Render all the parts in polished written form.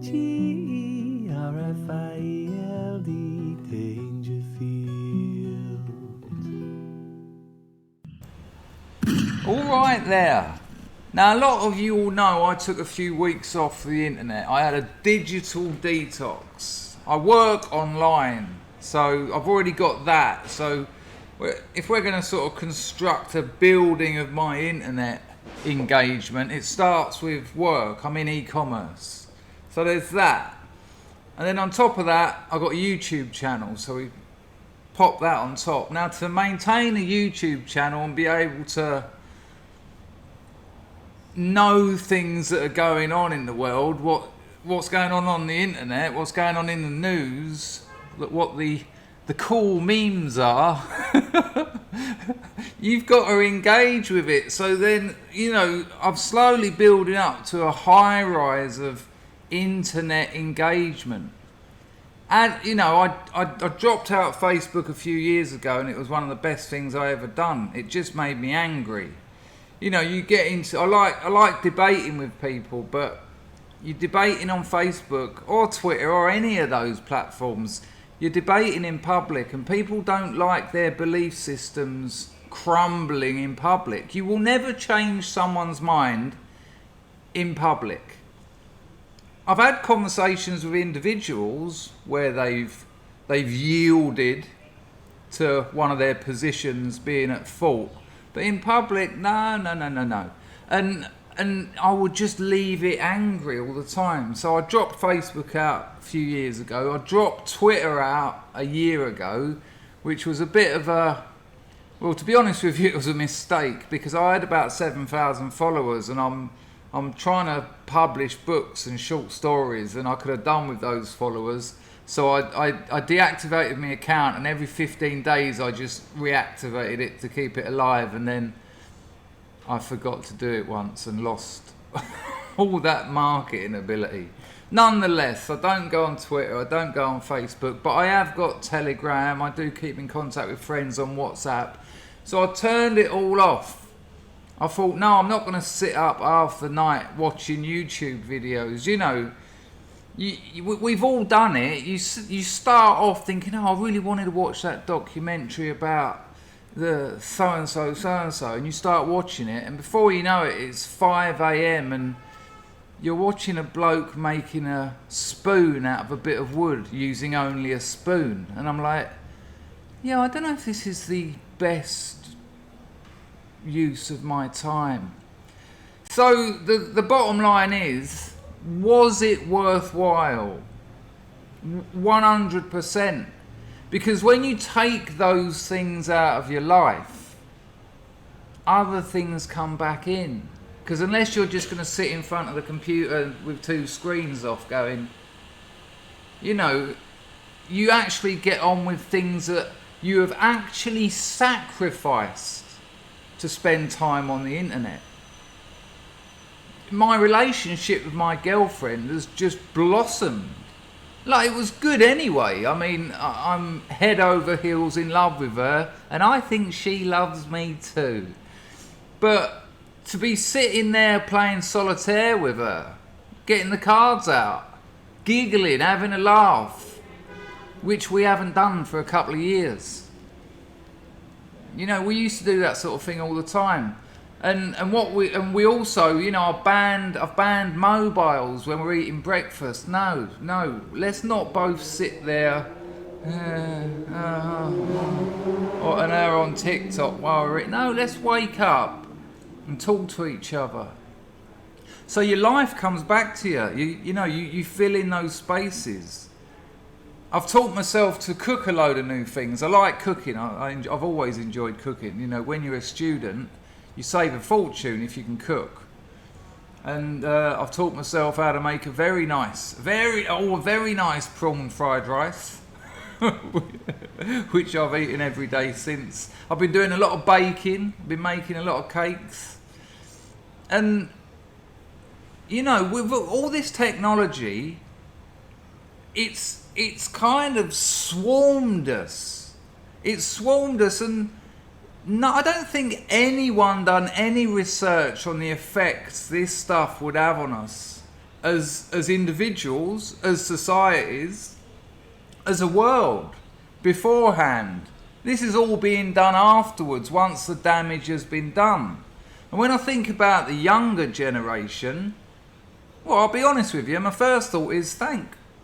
Dangerfield. All right there. Now, a lot of you all know I took a few weeks off the internet. I had a digital detox. I work online, so I've already got that. So if we're going to sort of construct a building of my internet engagement, it starts with work. I'm in e-commerce. So there's that. And then on top of that, I've got a YouTube channel. So we pop that on top. Now, to maintain a YouTube channel and be able to know things that are going on in the world, what's going on the internet, what's going on in the news, what the cool memes are, you've got to engage with it. So then, you know, I'm slowly building up to a high rise of internet engagement. And, you know, I dropped out Facebook a few years ago, and it was one of the best things I ever done. It just made me angry. You know, you get into, I like debating with people, but you're debating on Facebook or Twitter or any of those platforms. You're debating in public, and people don't like their belief systems crumbling in public. You will never change someone's mind in public. I've had conversations with individuals where they've yielded to one of their positions being at fault. But in public, no. And I would just leave it angry all the time. So I dropped Facebook out a few years ago. I dropped Twitter out a year ago, which was a bit of a, well, to be honest with you, it was a mistake, because I had about 7,000 followers, and I'm trying to publish books and short stories, and I could have done with those followers. So I deactivated my account, and every 15 days I just reactivated it to keep it alive, and then I forgot to do it once and lost all that marketing ability. Nonetheless, I don't go on Twitter, I don't go on Facebook, but I have got Telegram. I do keep in contact with friends on WhatsApp. So I turned it all off. I thought, no, I'm not going to sit up half the night watching YouTube videos. You know, we've all done it. You start off thinking, oh, I really wanted to watch that documentary about the so-and-so, and you start watching it, and before you know it, it's 5 a.m. and you're watching a bloke making a spoon out of a bit of wood using only a spoon. And I'm like, yeah, I don't know if this is the best use of my time. So the bottom line is, was it worthwhile? 100%. Because when you take those things out of your life, other things come back in. Because unless you're just going to sit in front of the computer with two screens off going, you know, you actually get on with things that you have actually sacrificed to spend time on the internet. My relationship with my girlfriend has just blossomed. Like, it was good anyway. I mean, I'm head over heels in love with her, and I think she loves me too. But to be sitting there playing solitaire with her, getting the cards out, giggling, having a laugh, which we haven't done for a couple of years. You know, we used to do that sort of thing all the time. And we also, you know, I've banned mobiles when we're eating breakfast. No, let's not both sit there or an hour on TikTok while we're eating. No, let's wake up and talk to each other. So your life comes back to you. You fill in those spaces. I've taught myself to cook a load of new things. I like cooking. I've always enjoyed cooking. You know, when you're a student, you save a fortune if you can cook. And I've taught myself how to make a very nice prawn fried rice, which I've eaten every day since. I've been doing a lot of baking, been making a lot of cakes. And, you know, with all this technology, it's kind of swarmed us. It's swarmed us, and no, I don't think anyone done any research on the effects this stuff would have on us as individuals, as societies, as a world beforehand. This is all being done afterwards, once the damage has been done. And when I think about the younger generation, well, I'll be honest with you, my first thought is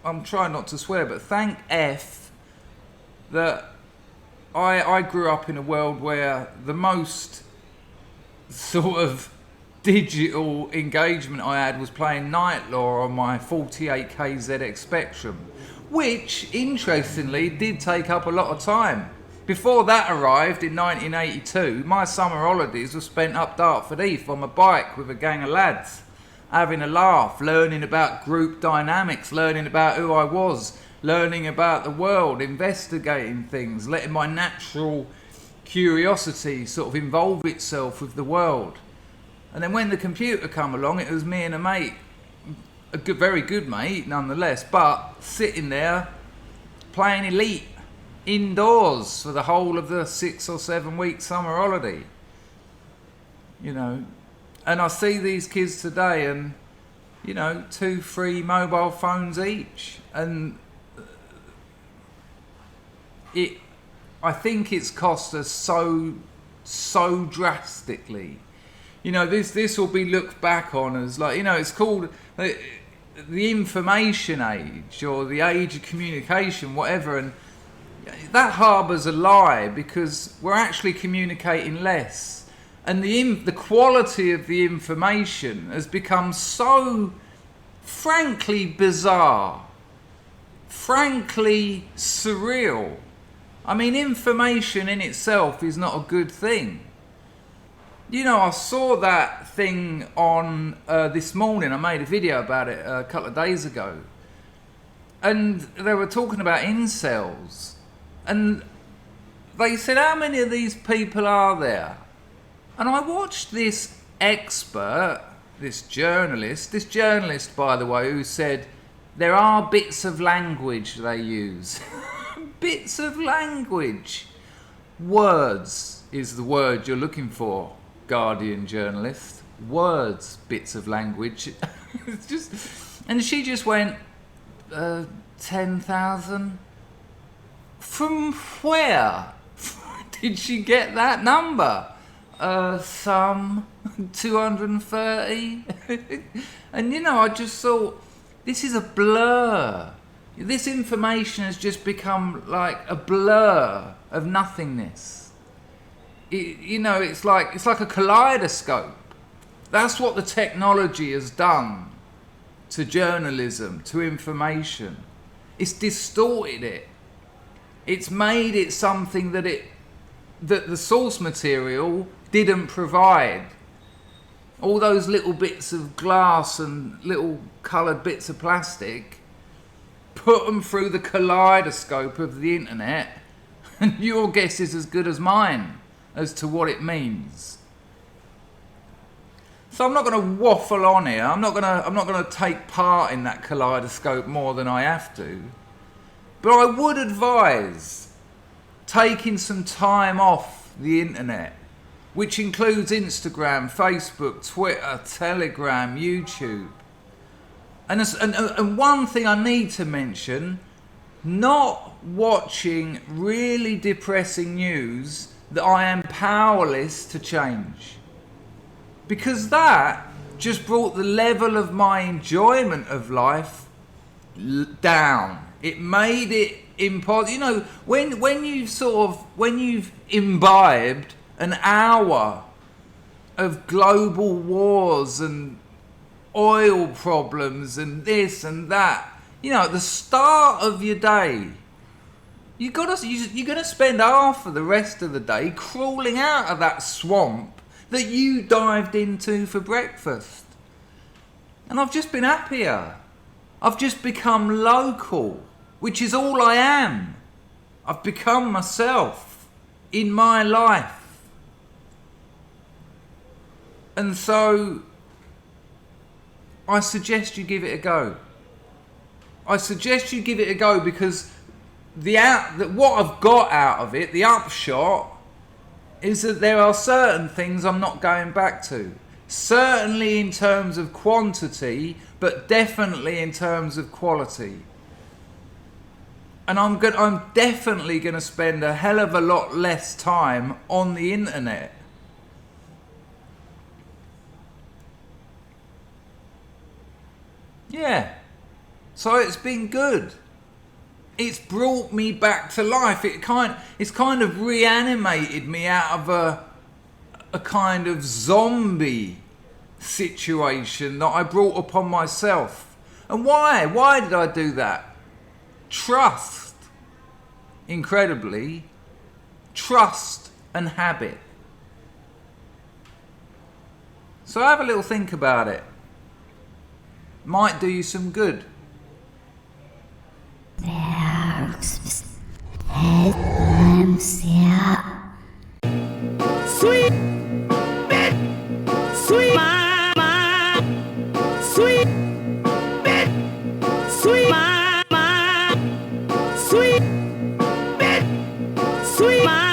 I'm trying not to swear, but thank F that I grew up in a world where the most sort of digital engagement I had was playing Night Law on my 48K ZX Spectrum, which, interestingly, did take up a lot of time. Before that arrived in 1982, my summer holidays were spent up Dartford Heath on my bike with a gang of lads, having a laugh, learning about group dynamics, learning about who I was, learning about the world, investigating things, letting my natural curiosity sort of involve itself with the world. And then when the computer come along, it was me and a mate, very good mate nonetheless, but sitting there playing Elite indoors for the whole of the 6 or 7 week summer holiday. You know, and I see these kids today and, 2-3 mobile phones each, and I think it's cost us so drastically. This will be looked back on as like, it's called the information age or the age of communication, whatever, and that harbours a lie, because we're actually communicating less, and the quality of the information has become so frankly bizarre, frankly surreal. I mean, information in itself is not a good thing. I saw that thing on this morning. I made a video about it a couple of days ago, and they were talking about incels, and they said, how many of these people are there? And I watched this expert, this journalist, by the way, who said there are bits of language they use. Bits of language. Words is the word you're looking for, Guardian journalist. Words, bits of language. And she just went, 10,000? From where did she get that number? Some 230. And I just thought, this is a blur. This information has just become like a blur of nothingness. It's like a kaleidoscope. That's what the technology has done to journalism, to information. It's distorted it. It's made it something that the source material didn't provide. All those little bits of glass and little coloured bits of plastic, put them through the kaleidoscope of the internet, and your guess is as good as mine as to what it means. So I'm not going to waffle on here. I'm not going to take part in that kaleidoscope more than I have to. But I would advise taking some time off the internet, which includes Instagram, Facebook, Twitter, Telegram, YouTube. And one thing I need to mention, not watching really depressing news that I am powerless to change. Because that just brought the level of my enjoyment of life down. It made it impossible. When you've imbibed an hour of global wars and oil problems and this and that, at the start of your day, you're gonna spend half of the rest of the day crawling out of that swamp that you dived into for breakfast. And I've just been happier. I've just become local, which is all I am. I've become myself in my life. And so I suggest you give it a go. I suggest you give it a go, because what I've got out of it, the upshot, is that there are certain things I'm not going back to. Certainly in terms of quantity, but definitely in terms of quality. And I'm definitely going to spend a hell of a lot less time on the internet. Yeah. So it's been good. It's brought me back to life. It's kind of reanimated me out of a kind of zombie situation that I brought upon myself. And why? Why did I do that? Trust. Incredibly. Trust and habit. So have a little think about it. Might do you some good. Sweet bit, sweet mama, sweet bit, sweet mama, sweet bit, sweet mama.